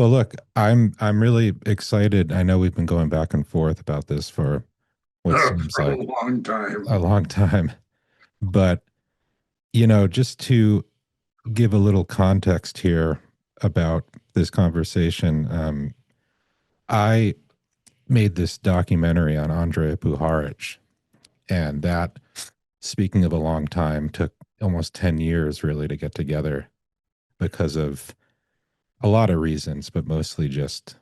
Well, look, I'm really excited. I know we've been going back and forth about this for what seems For a like long time. a long time, but just to give a little context here about this conversation, I made this documentary on Andrei Puharich, and that, speaking of a long time, took almost 10 years really to get together because of a lot of reasons, but mostly just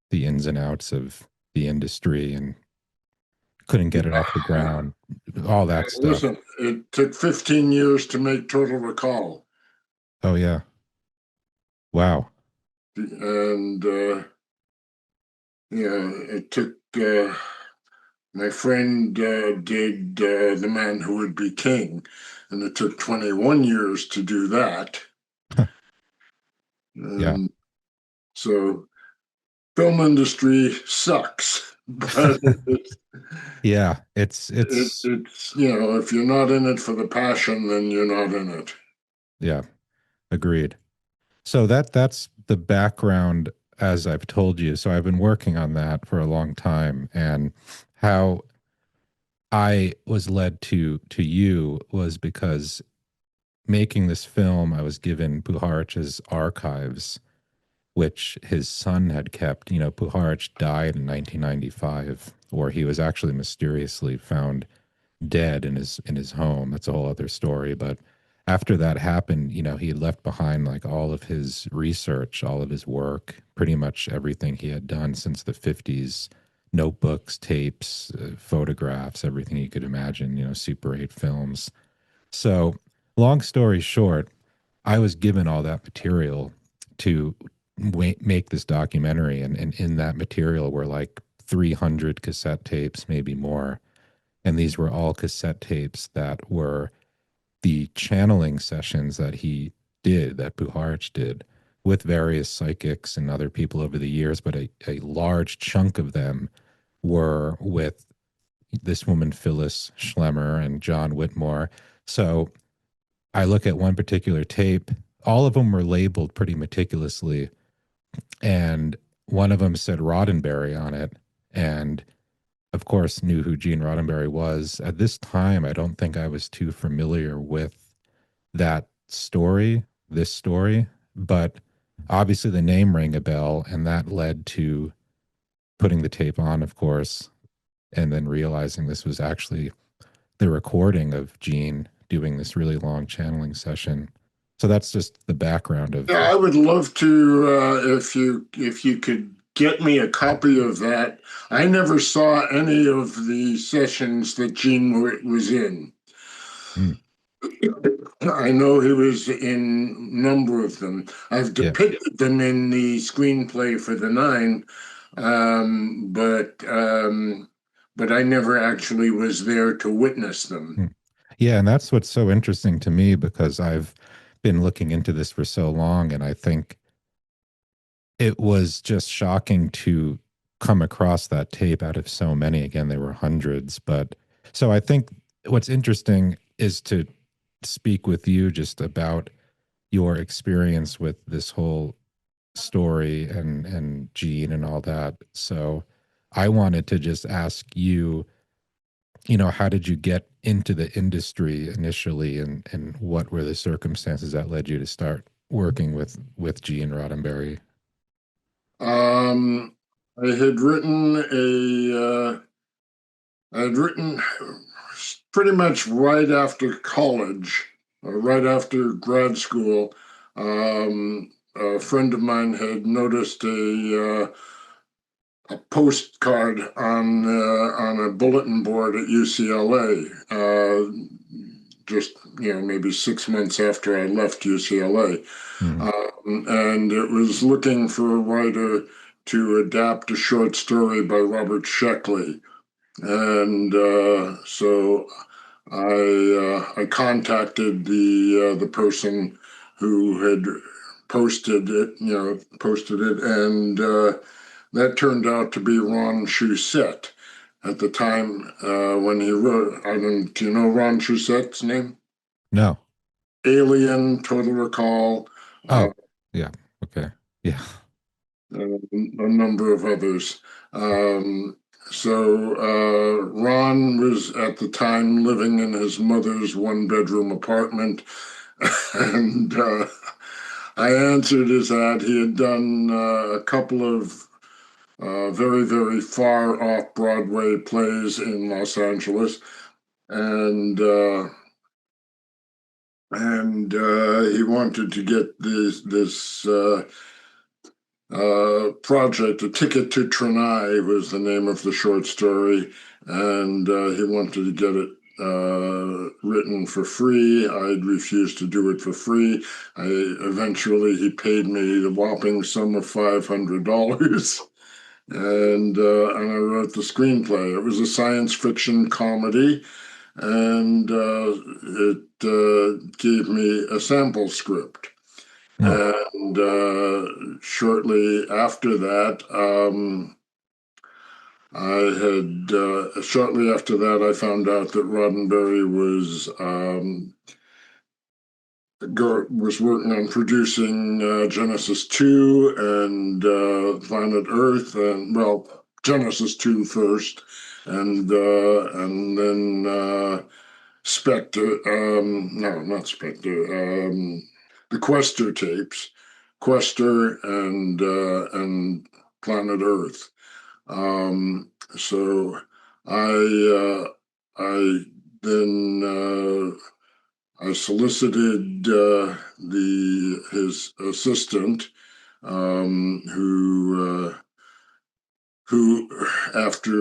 the ins and outs of the industry and couldn't get it off the ground, all that stuff. Listen, it took 15 years to make Total Recall. Oh, yeah. Wow. And, it took, my friend did The Man Who Would Be King, and it took 21 years to do that. Yeah. And so film industry sucks, but Yeah. It's, it's, if you're not in it for the passion, then you're not in it. yeah, agreed. So that's the background as I've told you. So I've been working on that for a long time, and how I was led to you was because making this film, I was given Puharich's archives, which his son had kept. Puharich died in 1995, or he was actually mysteriously found dead in his home. That's a whole other story. But after that happened, he had left behind like all of his research, all of his work, pretty much everything he had done since the 50s, notebooks, tapes, photographs, everything you could imagine, Super 8 films. So, long story short, I was given all that material to make this documentary. And in that material were like 300 cassette tapes, maybe more. And these were all cassette tapes that were the channeling sessions that he did, that Puharich did, with various psychics and other people over the years. But a large chunk of them were with this woman, Phyllis Schlemmer, and John Whitmore. So I look at one particular tape, all of them were labeled pretty meticulously. And one of them said Roddenberry on it. And of course, knew who Gene Roddenberry was. At this time, I don't think I was too familiar with that story, this story, but obviously the name rang a bell, and that led to putting the tape on, of course, and then realizing this was actually the recording of Gene doing this really long channeling session. So that's just the background of. Yeah, I would love to if you could get me a copy of that. I never saw any of the sessions that was in. Mm, I know he was in a number of them. I've yeah. depicted them in the screenplay for the Nine, um, but um, but I never actually was there to witness them. Mm. Yeah, and that's what's so interesting to me because I've been looking into this for so long, and I think it was just shocking to come across that tape out of so many. Again, there were hundreds, but so I think what's interesting is to speak with you just about your experience with this whole story and Gene and all that. So I wanted to just ask you, how did you get into the industry initially, and what were the circumstances that led you to start working with Gene Roddenberry? Um, I had written I had written pretty much right after college, or right after grad school. A friend of mine had noticed a postcard on a bulletin board at UCLA. Just maybe 6 months after I left UCLA, Mm, and it was looking for a writer to adapt a short story by Robert Sheckley. And so I contacted the person who had posted it, and that turned out to be Ron Shusett. At the time when he wrote, I don't, do you know Ron Shusett's name? no. Alien, Total Recall. Uh, Oh, yeah. Okay. Yeah. a number of others. Um, Ron was at the time living in his mother's one-bedroom apartment, and I answered his ad. He had done a couple of very, very far off Broadway plays in Los Angeles, and he wanted to get this project. A Ticket to Tranai was the name of the short story, and he wanted to get it written for free. I'd refused to do it for free. Eventually he paid me the whopping sum of $500. And I wrote the screenplay. It was a science fiction comedy, and it gave me a sample script. Hmm. And shortly after that, shortly after that, I found out that Roddenberry was working on producing Genesis 2 and Planet Earth, and well, Genesis 2 first, and then Spectre, no, not Spectre, the Quester tapes, Quester and Planet Earth. So I then I solicited the his assistant, who after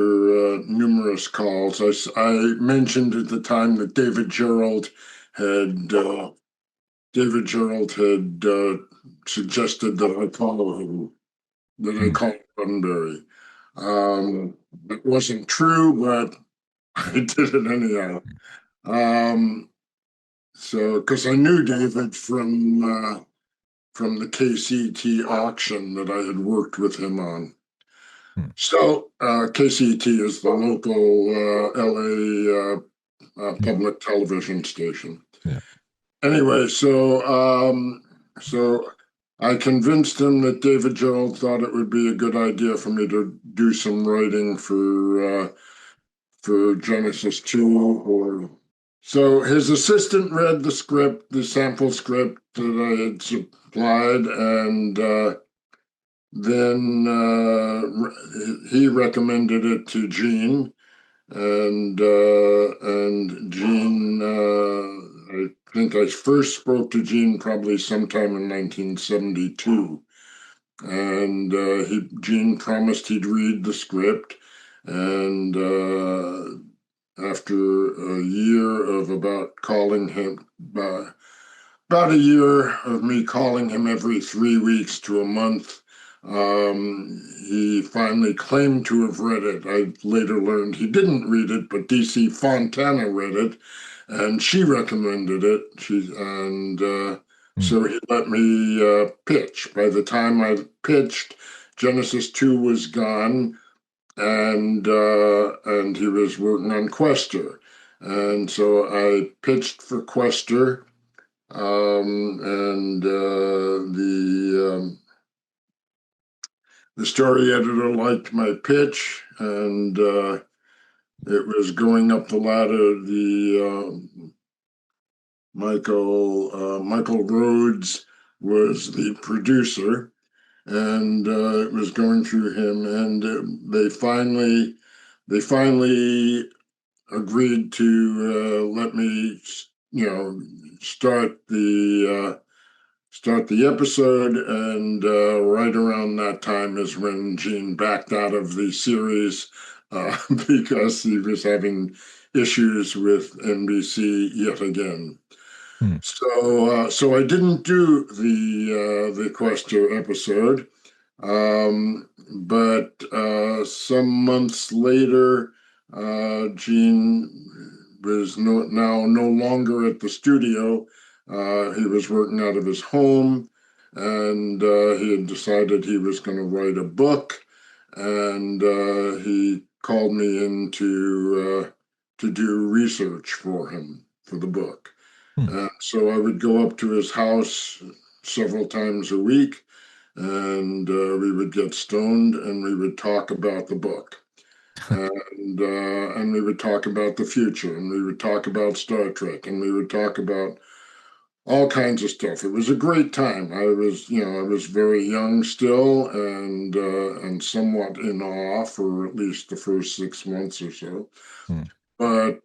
numerous calls, I mentioned at the time that had uh, David Gerald had suggested that I call him, that I Hmm. call Roddenberry. It wasn't true, but I did it anyhow. Um, so, because I knew David from the KCT auction that I had worked with him on. Hmm. So, KCT is the local LA public television station. Yeah. Anyway, so I convinced him that David Gerald thought it would be a good idea for me to do some writing for Genesis 2 or so his assistant read the script, the sample script that I had supplied, and then he recommended it to Gene, and Gene. I think I first spoke to Gene probably sometime in 1972, and Gene promised he'd read the script, and after a year of about a year of me calling him every 3 weeks to a month, he finally claimed to have read it. I later learned he didn't read it, but DC Fontana read it, and she recommended it. Hmm. So he let me pitch. By the time I pitched, Genesis 2 was gone, and he was working on Quester. And so I pitched for Quester, and the story editor liked my pitch, and it was going up the ladder. The Michael Rhodes was the producer, and it was going through him, and they finally agreed to let me, you know, start the episode, and right around that time is when Gene backed out of the series because he was having issues with NBC yet again. Hmm. So I didn't do the Quester episode, but some months later, Gene was now no longer at the studio. He was working out of his home, and he had decided he was going to write a book, and he called me in to do research for him for the book. Hmm. So I would go up to his house several times a week, and we would get stoned and we would talk about the book. And we would talk about the future, and we would talk about Star Trek, and we would talk about all kinds of stuff. It was a great time. I was very young still, and somewhat in awe for at least the first 6 months or so. Hmm. But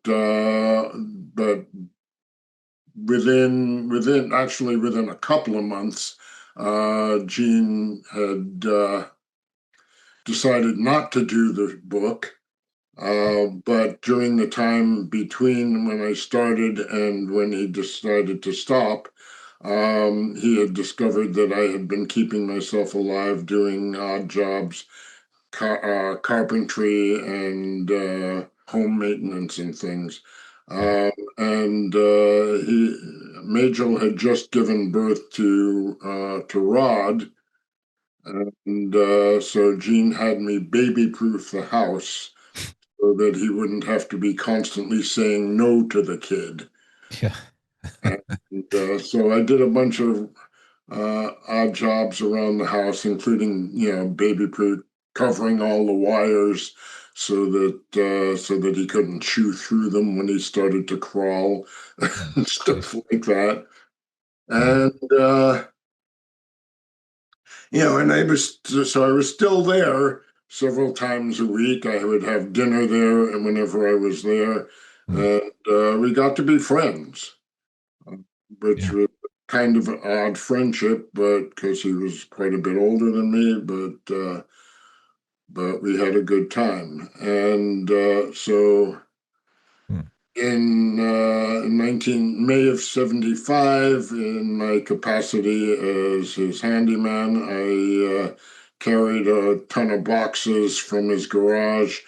within a couple of months, Gene had decided not to do the book. But during the time between when I started and when he decided to stop, he had discovered that I had been keeping myself alive doing odd jobs, carpentry and home maintenance and things. Yeah. And Majel had just given birth to Rod, and so Gene had me baby-proof the house so that he wouldn't have to be constantly saying no to the kid. Yeah. And so I did a bunch of odd jobs around the house, including, baby proof, covering all the wires so that he couldn't chew through them when he started to crawl Oh, and jeez. stuff like that. Wow. And and I was still there several times a week. I would have dinner there, and whenever I was there, Hmm. and we got to be friends, which Yeah. was kind of an odd friendship, but because he was quite a bit older than me, but we had a good time, and so Hmm. in 19 May of 75, in my capacity as his handyman, I carried a ton of boxes from his garage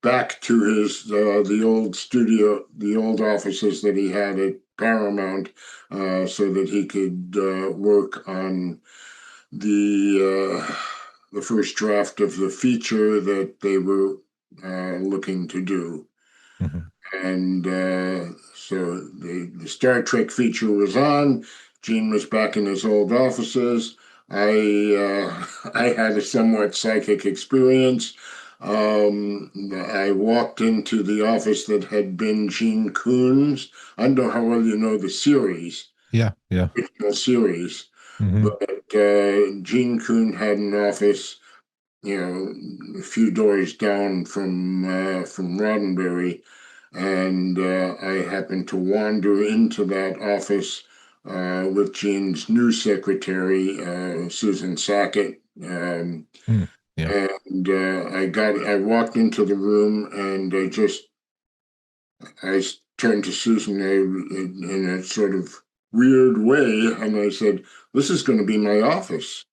back to his the old studio, the old offices that he had at Paramount, so that he could work on the first draft of the feature that they were looking to do. Mhm. And so the Star Trek feature was on. Gene was back in his old offices. I had a somewhat psychic experience. I walked into the office that had been Gene Coon's. I don't know how well you know the series, Yeah. Yeah. original series, Hmm. but Gene Coon had an office, a few doors down from Roddenberry, and I happened to wander into that office with Gene's new secretary, Susan Sackett. Hmm. Yeah. And I walked into the room, and I turned to Susan in a sort of weird way, and I said, "This is going to be my office."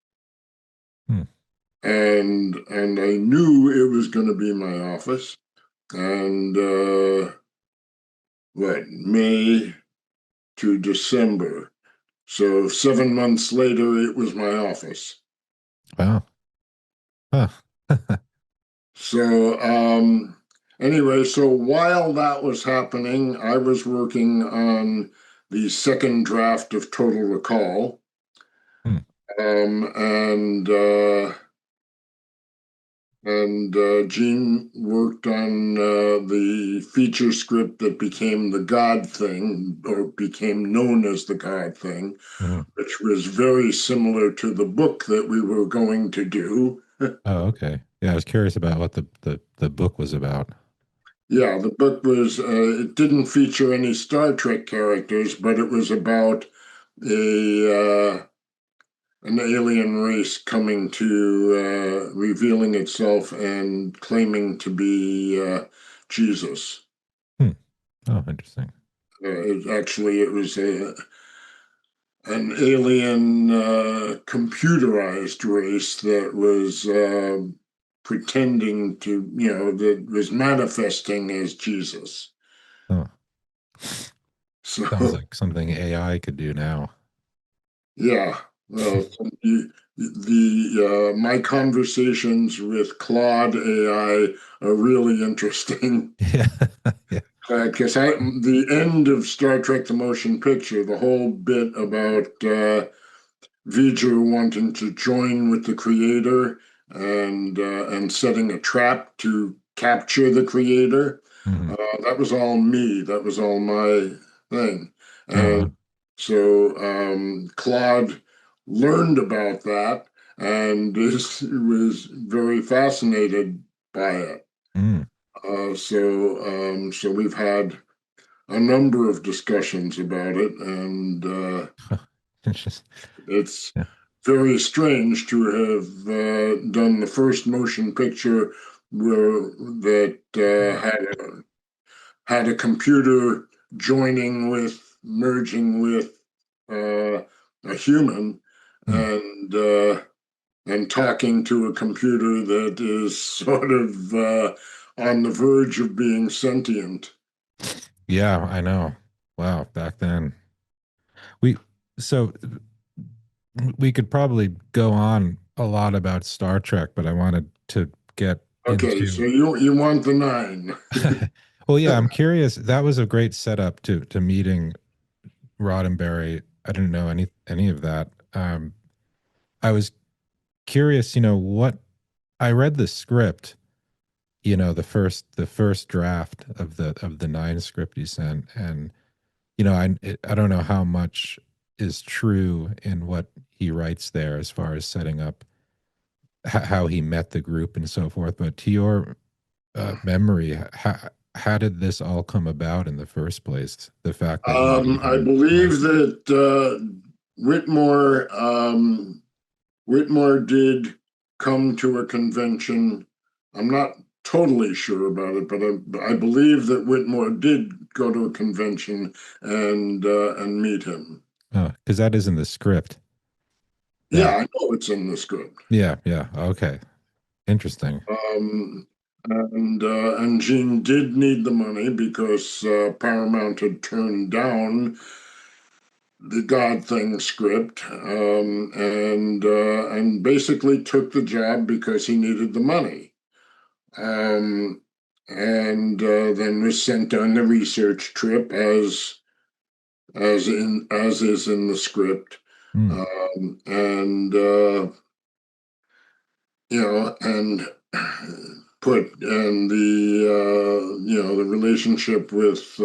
Hmm. And I knew it was going to be my office. And May to December. So 7 months later, it was my office. Wow. Huh. So anyway, so while that was happening, I was working on the second draft of Total Recall. Hmm. Um, and Gene worked on the feature script that became the God Thing, or became known as the God Thing, Mhm. which was very similar to the book that we were going to do. Oh, okay. Yeah, I was curious about what the book was about. Yeah, the book it didn't feature any Star Trek characters, but it was about an alien race coming to revealing itself and claiming to be Jesus. Hmm. Oh, interesting. It was an alien computerized race that was pretending to, that was manifesting as Jesus. Oh, sounds So, like something AI could do now. yeah, well, the my conversations with Claude AI are really interesting. Yeah. Yeah. Because the end of Star Trek: The Motion Picture, the whole bit about V'ger wanting to join with the creator and setting a trap to capture the creator. Hmm. That was all me. That was all my thing. Oh, And wow. so Claude learned about that and was very fascinated by it. Mm. So we've had a number of discussions about it, and It's just, it's yeah. very strange to have done the first motion picture that had a computer joining with, merging with a human, Mm. and talking to a computer that is sort of on the verge of being sentient. Yeah, I know. Wow, back then. We so we could probably go on a lot about Star Trek, but I wanted to get Okay, so into you want the nine. well, yeah, I'm curious. That was a great setup to meeting Roddenberry. I didn't know any of that. I was curious, what I read the script, the first draft of the nine script you sent, and I don't know how much is true in what he writes there as far as setting up how he met the group and so forth. But to your memory, how did this all come about in the first place? The fact that he I even believe liked. that Whitmore Whitmore did come to a convention. I'm not totally sure about it, but I believe that Whitmore did go to a convention and meet him. Oh, because that is in the script. Yeah, That I know it's in the script. Yeah, yeah, okay, interesting. Um, and Gene did need the money because Paramount had turned down the God Thing script, and basically took the job because he needed the money. Um, and then was sent on the research trip as is in the script. Hmm. And put and the relationship with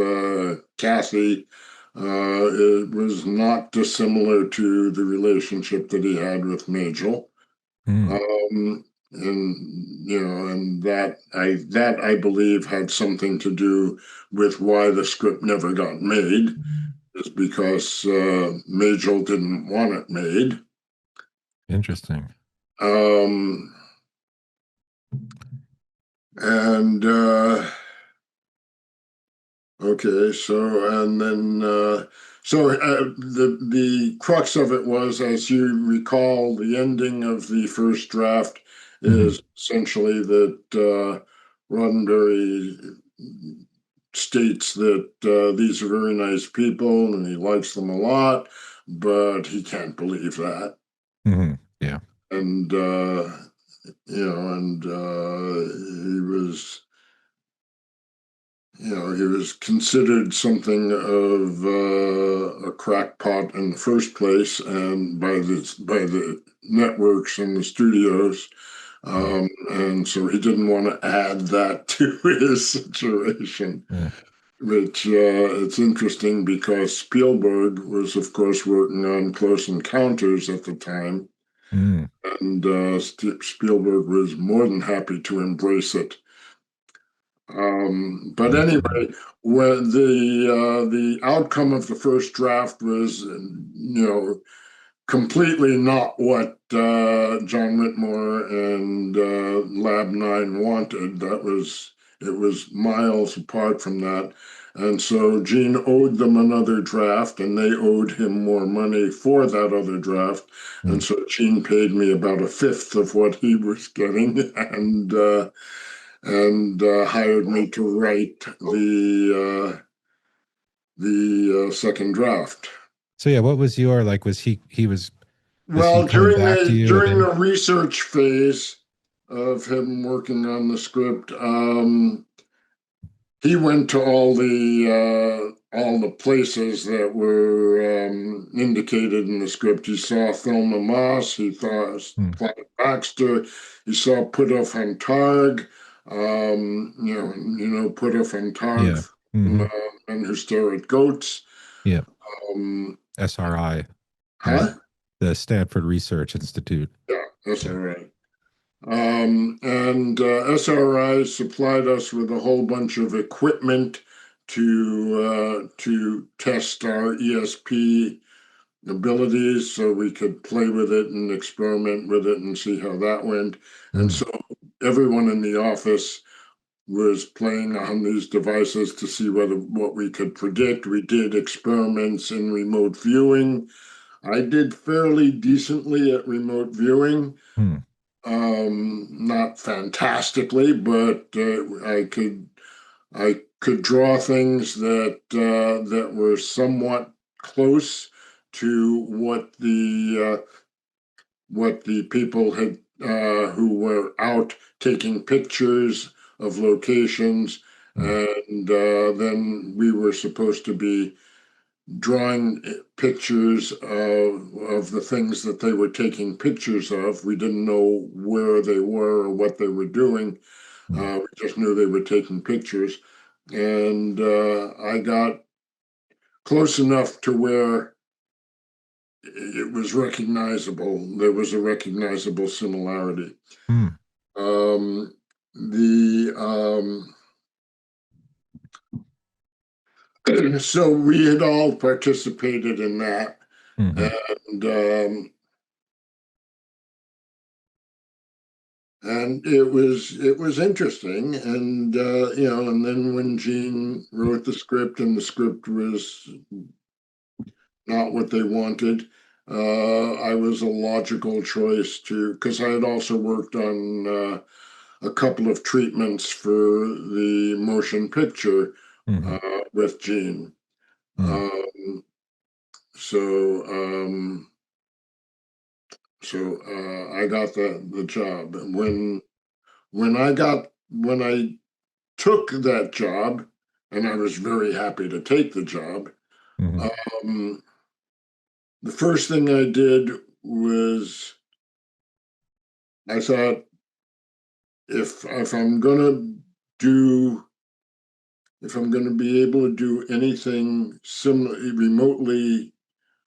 Kathy, it was not dissimilar to the relationship that he had with Majel. Hmm. And that I believe had something to do with why the script never got made, is because Majel didn't want it made. Interesting. Um, and Okay, so and then the crux of it was, as you recall, the ending of the first draft Hmm. is essentially that Roddenberry states that these are very nice people and he likes them a lot, but he can't believe that. Hmm. Yeah. And he was he was considered something of a crackpot in the first place, and by the networks and the studios, Hmm. and so he didn't want to add that to his situation. Yeah. Which it's interesting because Spielberg was, of course, working on Close Encounters at the time, Mm. and Spielberg was more than happy to embrace it. But Good for him. anyway, when the outcome of the first draft was, completely not what John Whitmore and Lab 9 wanted. It was miles apart from that. And so Gene owed them another draft, and they owed him more money for that other draft. Mm. And so Gene paid me about a fifth of what he was getting, and hired me to write the second draft. So yeah, what was your like? Was he Well, coming during back to the you with during any? the research phase of him working on the script, he went to all the places that were indicated in the script. He saw Thelma Moss. He thought Hmm. Clyde Baxter. He saw Puthoff and Targ. Puthoff and Targ Yeah. Hmm. Men Who Stare at Goats. Yeah. Um, SRI, right? huh? The Stanford Research Institute. Yeah, that's all Yeah. right. And SRI supplied us with a whole bunch of equipment to test our ESP abilities, so we could play with it and experiment with it and see how that went. And Hmm. so everyone in the office was playing on these devices to see what we could predict. We did experiments in remote viewing. I did fairly decently at remote viewing. Hmm. Not fantastically, but I could draw things that were somewhat close to what the people had who were out taking pictures of locations, Hmm. and then we were supposed to be drawing pictures of the things that they were taking pictures of. We didn't know where they were or what they were doing. Hmm. We just knew they were taking pictures. And I got close enough to where it was recognizable. There was a recognizable similarity. Hmm. Um, the so we had all participated in that, Hmm. and it was interesting. And and then when Gene wrote the script and the script was not what they wanted, I was a logical choice to, because I had also worked on a couple of treatments for the motion picture Hmm. uh, with Gene. Hmm. Um, so um, I got the job. And when I took that job, and I was very happy to take the job. Hmm. Um, the first thing I did was I thought, if I'm gonna do if I'm going to be able to do anything similar remotely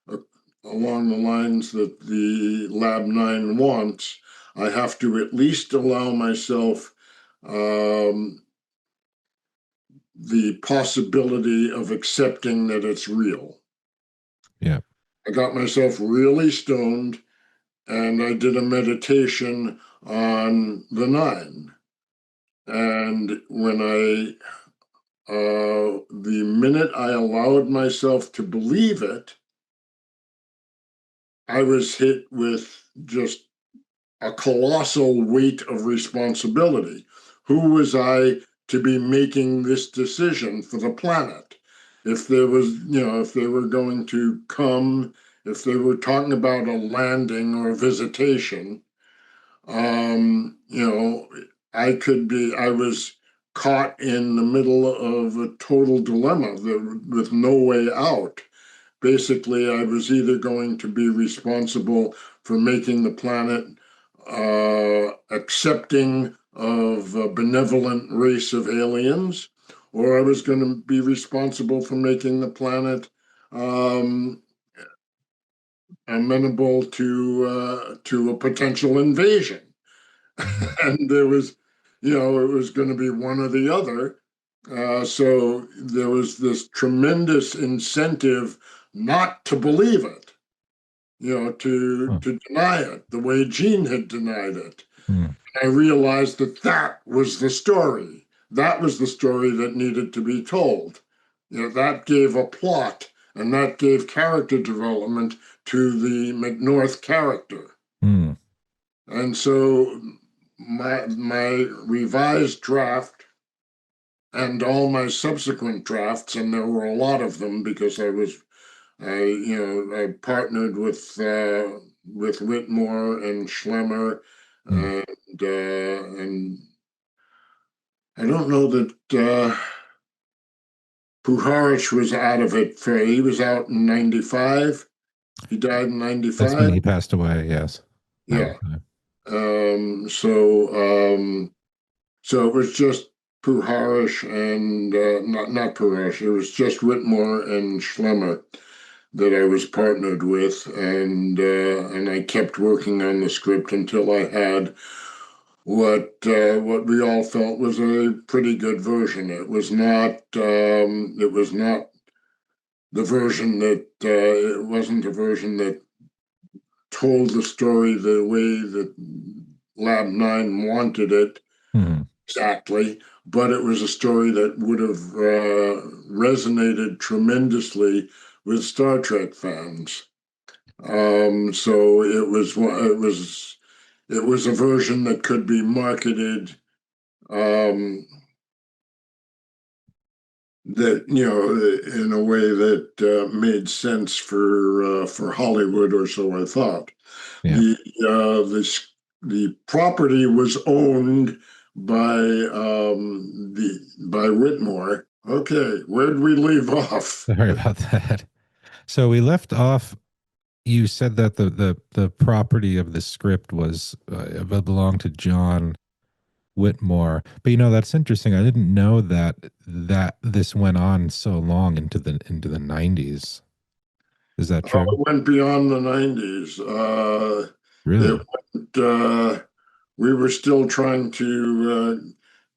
uh, along the lines that the Lab 9 wants, I have to at least allow myself um, the possibility of accepting that it's real. Yeah. I got myself really stoned and I did a meditation on the nine. And the minute I allowed myself to believe it, I was hit with just a colossal weight of responsibility. Who was I to be making this decision for the planet? If there was, if they were going to come, if they were talking about a landing or a visitation, you know, I was caught in the middle of a total dilemma with no way out. Basically, I was either going to be responsible for making the planet accepting of a benevolent race of aliens, or I was going to be responsible for making the planet um, amenable to a potential invasion. And there was, it was going to be one or the other. So there was this tremendous incentive not to believe it, Huh. to deny it the way Gene had denied it. Hmm. I realized that that was the story. That was the story that needed to be told. That gave a plot and that gave character development to the McNorth character. Hmm. And so my revised draft and all my subsequent drafts, and there were a lot of them because I partnered with Whitmore and Schlemmer, Hmm. and I don't know that. Puharich was out of it for, he was out in 95. He died in That's when 95. he passed away. Yes. Yeah. 95. Um, so, um, so it was just Puharich and, not Puharich, it was just Whitmore and Schlemmer that I was partnered with, and I kept working on the script until I had what we all felt was a pretty good version. It was not the version that it wasn't a version that told the story the way that Lab 9 wanted it Mhm. exactly, but it was a story that would have resonated tremendously with Star Trek fans. So it was a version that could be marketed, um, that in a way that made sense for Hollywood, or so I thought. Yeah. The the property was owned by by Whitmore. Okay, where did we leave off? Sorry about that. So we left off. You said that the property of the script was belonged to John Whitmore, but that's interesting. I didn't know that this went on so long into the 90s. Is that true? It went beyond the 90s. It Really? went, we were still trying to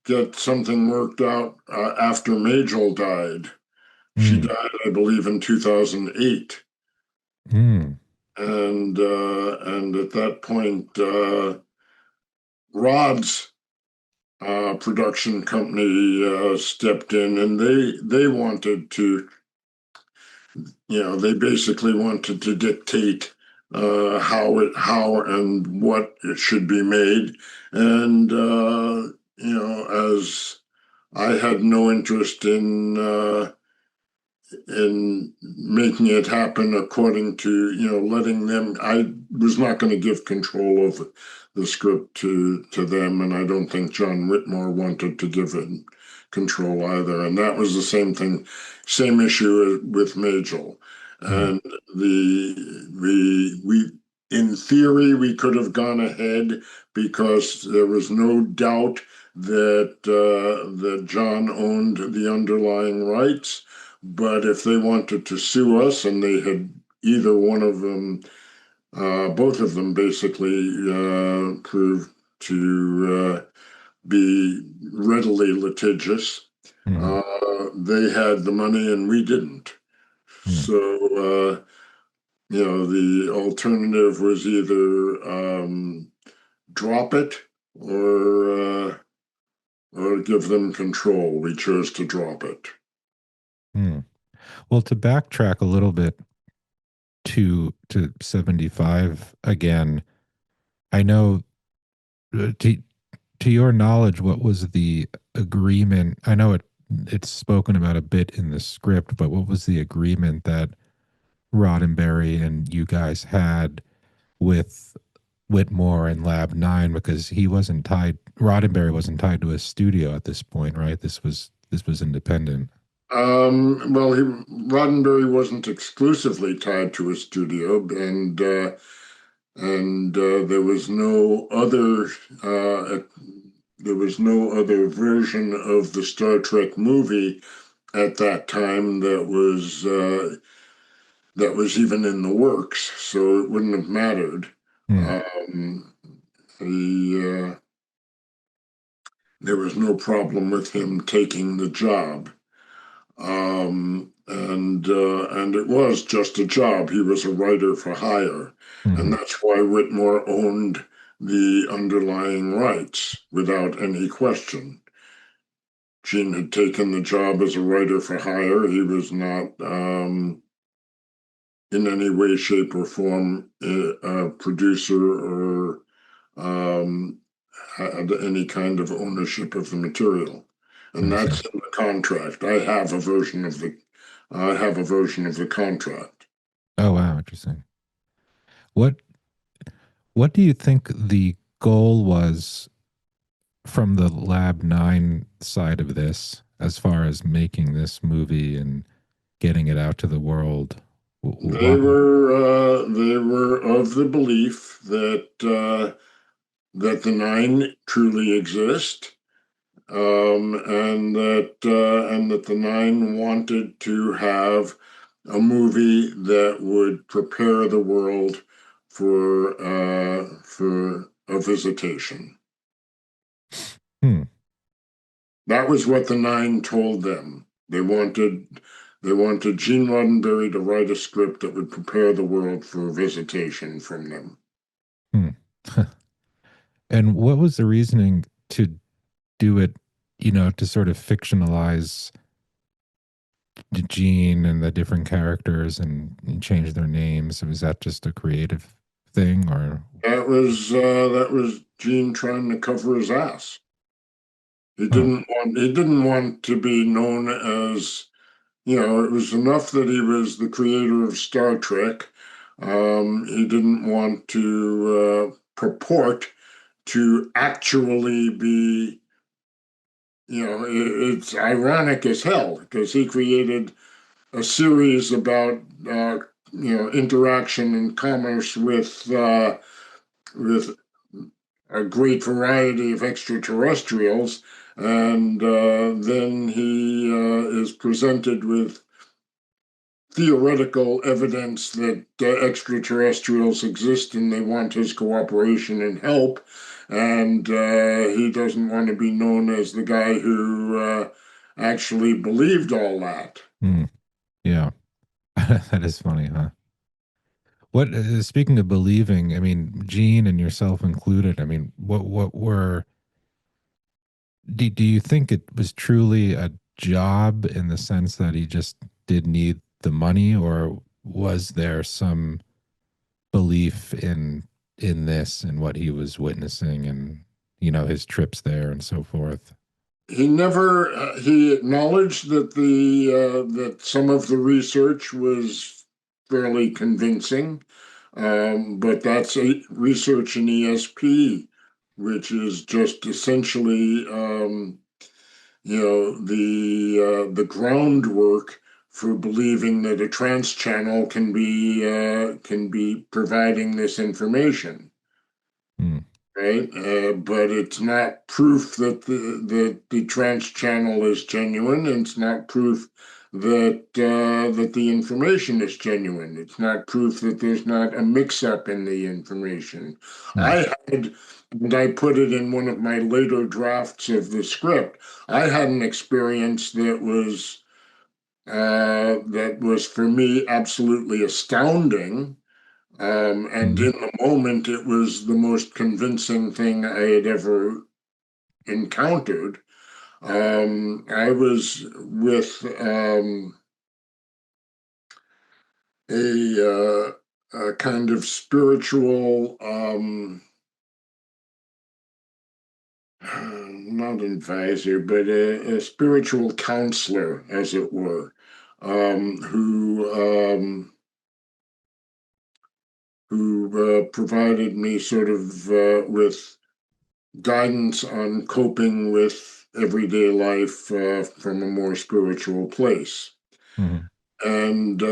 get something worked out after Majel died. She Mm. died, I believe, in 2008. Mm. And at that point, Rod's production company stepped in, and they wanted to, they basically wanted to dictate how and what it should be made, and as I had no interest in making it happen according to, letting them. I was not going to give control of the script to them, and I don't think John Whitmore wanted to give it control either. And that was the same thing, same issue with Majel. Mm. And we in theory we could have gone ahead because there was no doubt that John owned the underlying rights. But if they wanted to sue us, and they had either one of them, both of them basically proved to be readily litigious, Mm. they had the money and we didn't. Mm. So, the alternative was either drop it or give them control. We chose to drop it. Mm. Well, to backtrack a little bit to 75 again, I know to your knowledge, what was the agreement? I know it's spoken about a bit in the script, but what was the agreement that Roddenberry and you guys had with Whitmore and Lab 9? Because he wasn't tied, Roddenberry wasn't tied to a studio at this point, right? This was independent. Well, Roddenberry wasn't exclusively tied to a studio, and there was no other version of the Star Trek movie at that time that was even in the works, so it wouldn't have mattered. Hmm. Um, there was no problem with him taking the job. And it was just a job. He was a writer for hire, and Hmm. that's why Whitmore owned the underlying rights without any question. Gene had taken the job as a writer for hire. He was not in any way, shape, or form a producer or um, had any kind of ownership of the material. And I see. that's in the contract. I have a version of the contract. Oh wow, interesting. What what do you think the goal was from the Lab 9 side of this? as far as making this movie and getting it out to the world? Why? They were of the belief that the nine truly exist, and that the nine wanted to have a movie that would prepare the world for a visitation. Hmm. That was what the nine told them. They wanted Gene Roddenberry to write a script that would prepare the world for a visitation from them. Hmm. And what was the reasoning to do it, to sort of fictionalize the Gene and the different characters and change their names? Was that just a creative thing or? That was Gene trying to cover his ass. Huh. He didn't want to be known as, it was enough that he was the creator of Star Trek. He didn't want to purport to actually be, it's ironic as hell because he created a series about, interaction and commerce with a great variety of extraterrestrials, and then he is presented with theoretical evidence that extraterrestrials exist and they want his cooperation and help. And he doesn't want to be known as the guy who actually believed all that. Hmm. Yeah. That is funny, huh? What, speaking of believing, I mean, Gene and yourself included, I mean, what were, do you think it was truly a job in the sense that he just did need the money, or was there some belief in this and what he was witnessing and, his trips there and so forth? He acknowledged that that some of the research was fairly convincing, but that's research in ESP, which is just essentially the groundwork for believing that a trans channel can be providing this information, Hmm. right? But it's not proof that the trans channel is genuine. And it's not proof that the information is genuine. It's not proof that there's not a mix-up in the information. Hmm. I had, and I put it in one of my later drafts of the script. I had an experience that was for me absolutely astounding, and Hmm. in the moment, it was the most convincing thing I had ever encountered. I was with a kind of spiritual, not advisor, but a spiritual counselor, as it were, um, who um, who provided me sort of with guidance on coping with everyday life from a more spiritual place. Hmm. And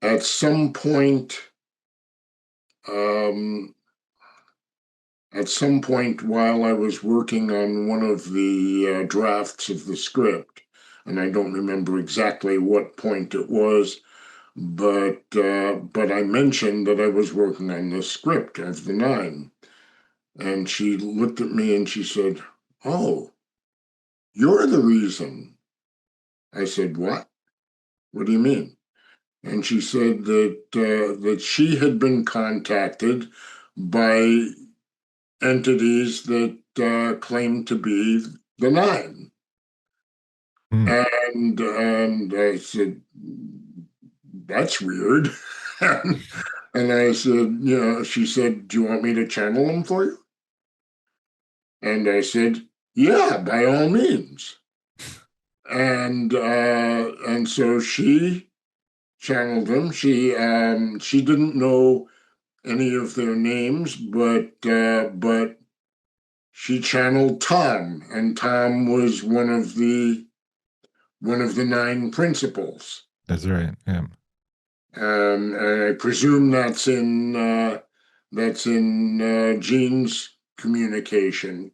at some point, um, while I was working on one of the drafts of the script, and I don't remember exactly what point it was, but I mentioned that I was working on the script of the nine, and she looked at me and she said, "Oh, you're the reason." I said, "What? What do you mean?" And she said that she had been contacted by entities that claimed to be the nine. Hmm. And I said, "That's weird." And I said, she said, "Do you want me to channel them for you?" And I said, "Yeah, by all means." And so she channeled them. She didn't know any of their names, but she channeled Tom, and Tom was one of the nine principles. That's right. Yeah. And I presume that's in Gene's communication.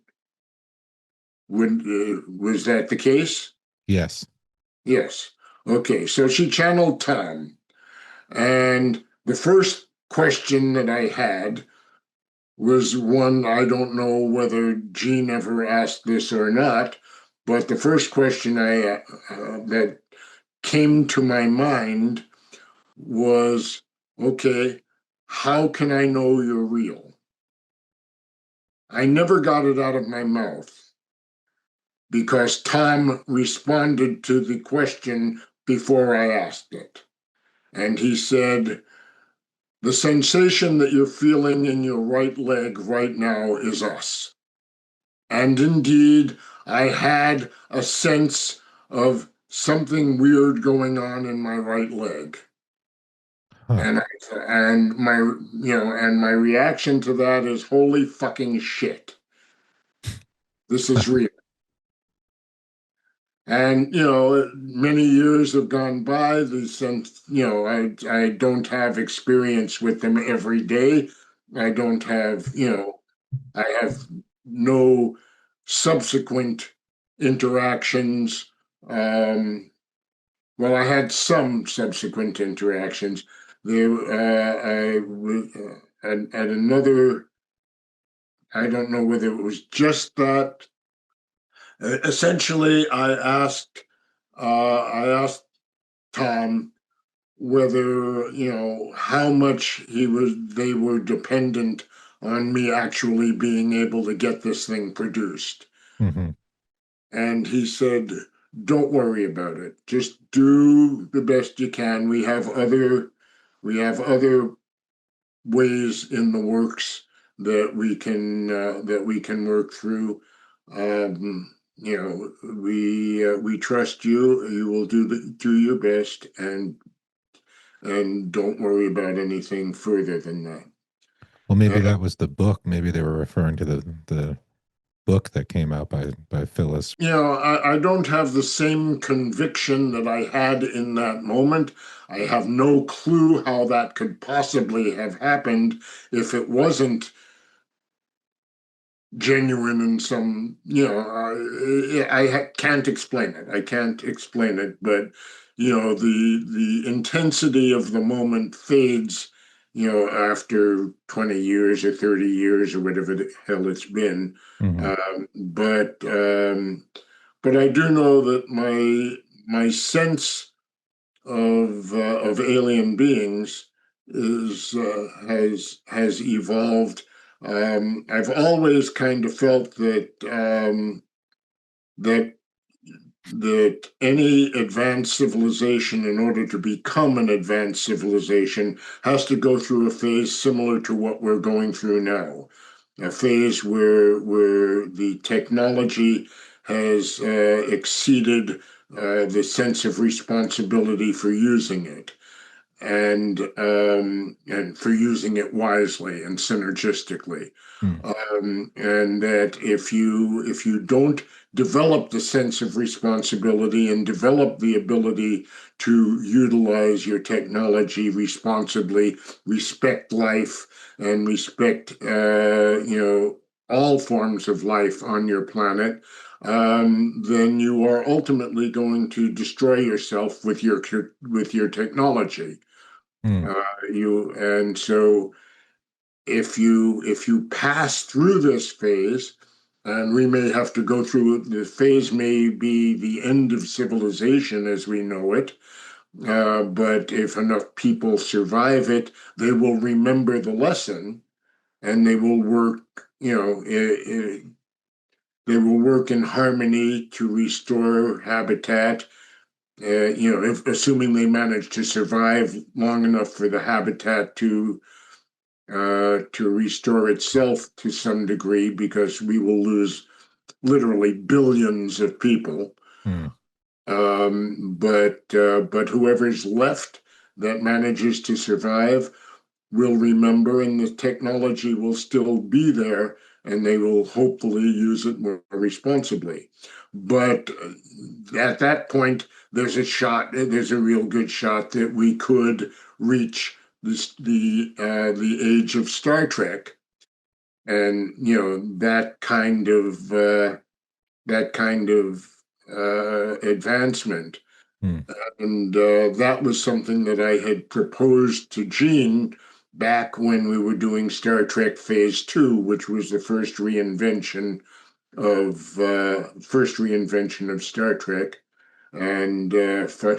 Was that the case? Yes. Yes. Okay, so she channeled Tom. And the first question that I had was one I don't know whether Gene ever asked this or not, but the first question that came to my mind was, okay, how can I know you're real? I never got it out of my mouth because Tom responded to the question before I asked it. And he said, the sensation that you're feeling in your right leg right now is us. And indeed, I had a sense of something weird going on in my right leg. Huh. And my reaction to that is holy fucking shit. This is real. And many years have gone by. Since I don't have experience with them every day. I don't have I have no subsequent interactions. Well, I had some subsequent interactions. There, at another. I don't know whether it was just that. Essentially, I asked Tom whether how much they were dependent on me actually being able to get this thing produced. Hmm. And he said, don't worry about it. Just do the best you can. We have other ways in the works that we can work through. We trust you. You will do your best, and don't worry about anything further than that. Well, maybe Uh, that was the book. Maybe they were referring to the book that came out by Phyllis. I don't have the same conviction that I had in that moment. I have no clue how that could possibly have happened if it wasn't genuine in some, can't explain it. I can't explain it, but the intensity of the moment fades, after 20 years or 30 years or whatever the hell it's been. Hmm. But I do know that my sense of alien beings is has evolved. I've always kind of felt that that any advanced civilization, in order to become an advanced civilization, has to go through a phase similar to what we're going through now, a phase where the technology has exceeded the sense of responsibility for using it, and for using it wisely and synergistically. Mm. And that if you don't develop the sense of responsibility and develop the ability to utilize your technology responsibly, respect life, and respect all forms of life on your planet, then you are ultimately going to destroy yourself with your technology. Mm. Uh, you and so if you pass through this phase, and we may have to go through the phase, may be the end of civilization as we know it. But if enough people survive it, they will remember the lesson, and they will work. They will work in harmony to restore habitat. Assuming they manage to survive long enough for the habitat to restore itself to some degree, because we will lose literally billions of people. Mm. But whoever's left that manages to survive will remember, and the technology will still be there and they will hopefully use it more responsibly. But at that point, there's a real good shot that we could reach the age of Star Trek, and that kind of advancement. Hmm. And that was something that I had proposed to Gene back when we were doing Star Trek Phase Two, which was the first reinvention of Star Trek. And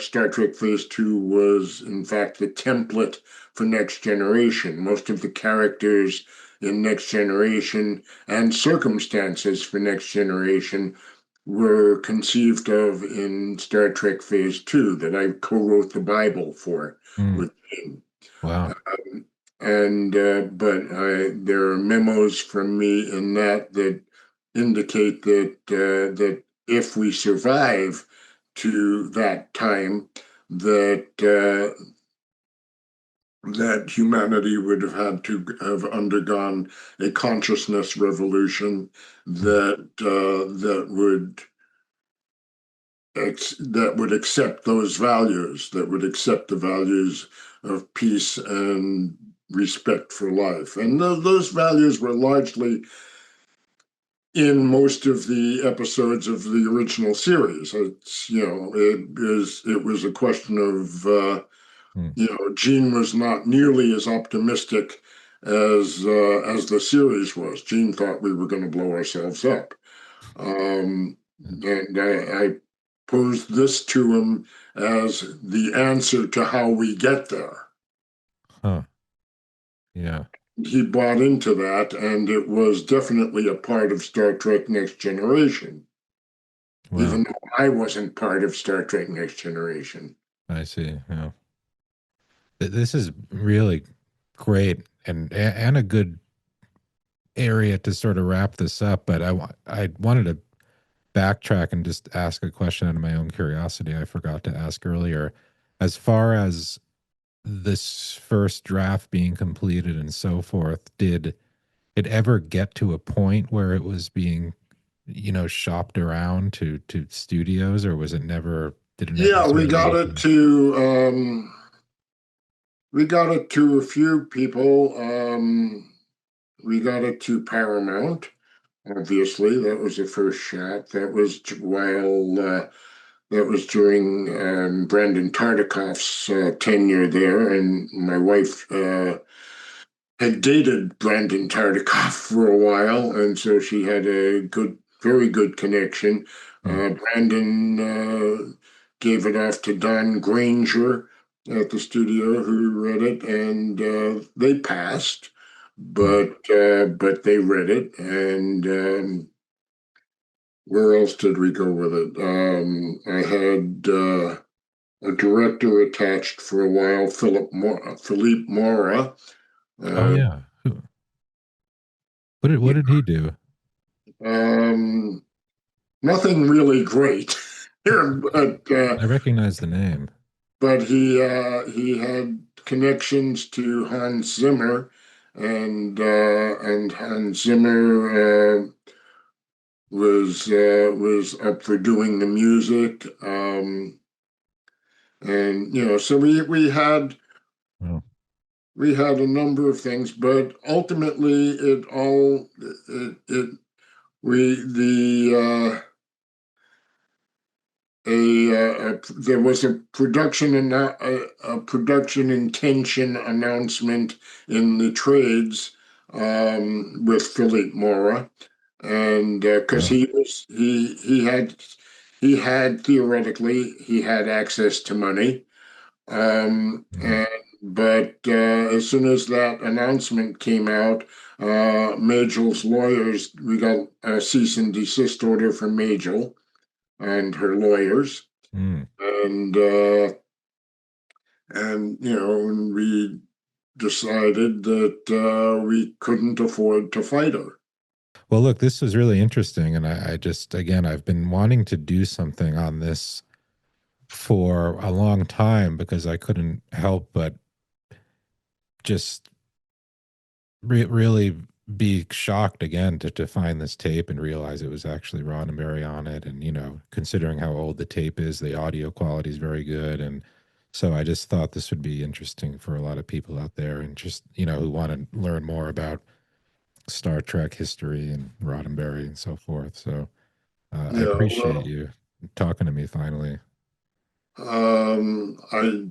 Star Trek Phase Two was, in fact, the template for Next Generation. Most of the characters in Next Generation and circumstances for Next Generation were conceived of in Star Trek Phase Two that I co-wrote the Bible for Hmm. with Jane. Wow. And but there are memos from me in that indicate that if we survive to that time, that that humanity would have had to have undergone a consciousness revolution Hmm. that would accept those values, that would accept the values of peace and respect for life. And those values were largely in most of the episodes of the original series. It was a question of Hmm. Gene was not nearly as optimistic as the series was. Gene thought we were going to blow ourselves up. Um, and I posed this to him as the answer to how we get there. Huh. Yeah. He bought into that, and it was definitely a part of Star Trek Next Generation, Wow. even though I wasn't part of Star Trek Next Generation. I see. Yeah. This is really great and a good area to sort of wrap this up. But I wanted to backtrack and just ask a question out of my own curiosity I forgot to ask earlier. As far as this first draft being completed and so forth, did it ever get to a point where it was being, shopped around to studios, or was it never? Did it never Yeah, sort of make it? we got it to a few people. We got it to Paramount. Obviously, that was the first shot. That was during Brandon Tartikoff's tenure there, and my wife had dated Brandon Tartikoff for a while, and so she had a very good connection. Hmm. Brandon gave it off to Don Granger at the studio, who read it, and they passed, Hmm. but they read it, and where else did we go with it? I had a director attached for a while, Philippe Mora. Oh Uh, yeah. What did he do? um, Nothing really great here, I recognize the name. but he had connections to Hans Zimmer, and Hans Zimmer was up for doing the music. And so Oh, we had a number of things, but ultimately it we there was a production intention announcement in the trades with Philippe Mora, and because oh. he had theoretically he had access to money. Hmm. And but as soon as that announcement came out, Majel's lawyers, we got a cease and desist order from Majel and her lawyers, Hmm. and and we decided that we couldn't afford to fight her. Well, look, this was really interesting, and I just again I've been wanting to do something on this for a long time because I couldn't help but just really be shocked again to find this tape and realize it was actually Roddenberry on it. And, considering how old the tape is, the audio quality is very good. And so I just thought this would be interesting for a lot of people out there and just, who want to learn more about Star Trek history and Roddenberry and so forth. So I Yeah, appreciate well, you talking to me finally. I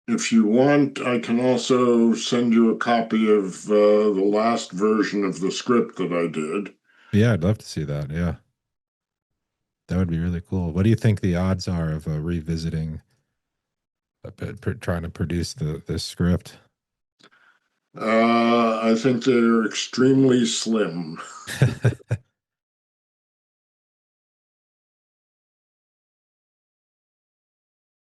if you want, I can also send you a copy of the last version of the script that I did. Yeah, I'd love to see that. Yeah, that would be really cool. What do you think the odds are of revisiting, trying to produce the script? I think they're extremely slim.